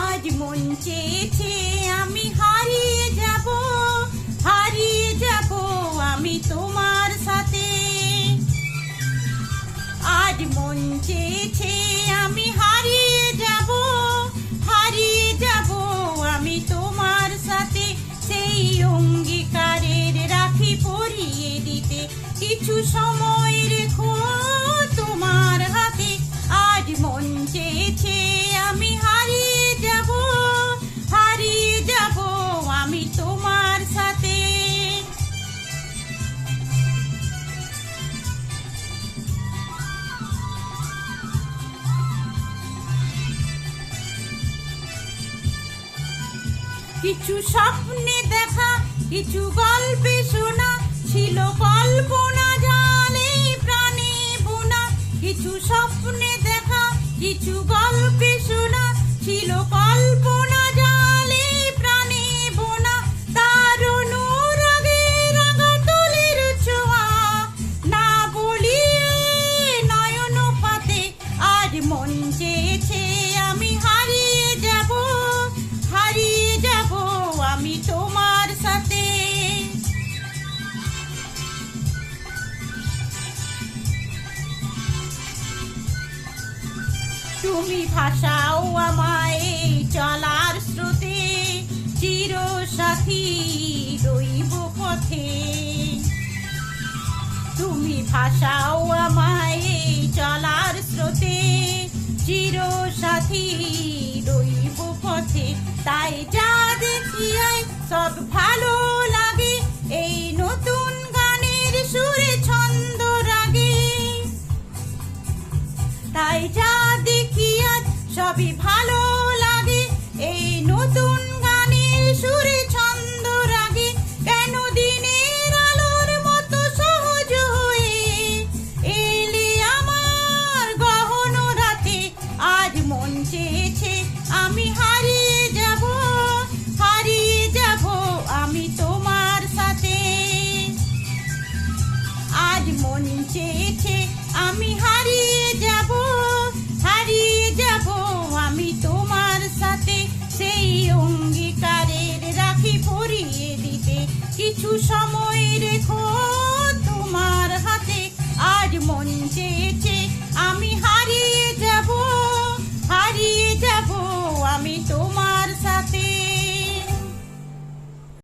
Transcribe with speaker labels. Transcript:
Speaker 1: আজ মন চেয়েছে আমি হারিয়ে যাব আমি তোমার সাথে। আজ মন চেয়েছে আমি হারিয়ে যাব আমি তোমার সাথে। সেই অঙ্গীকারের রাখি পরিয়ে দিতে কিছু সময় রেখো তোমার হাতে। আজ মন চেয়েছে আমি হারিয়ে যাব আমি তোমার সাথে। কিছু স্বপ্নে দেখা, কিছু গল্পে শোনা, ছিল কল্পনা জালে প্রাণে বোনা। কিছু স্বপ্নে দেখা, কিছু গল্পে শোনা, ছিল কল্পনা জালে প্রাণে বোনা। তার অনুরাগে রাঙা তুলির ছোঁয়া, না বলিয়ে নয়ন পাতে। আজ মন চেয়েছে আমি হারিয়ে যাব আমি তোমার সাথে। তুমি ভাসাও আমায় চলার স্রোতে, চিরসাথী রইব পথে। তুমি ভাসাও আমায় চলার স্রোতে, চিরসাথী রইব পথে। তাই যা দেখি সব ভালো লাগে, এই নতুন গানের সুরে ছন্দ রাগে। তাই যা দেখি আজ সবই ভালো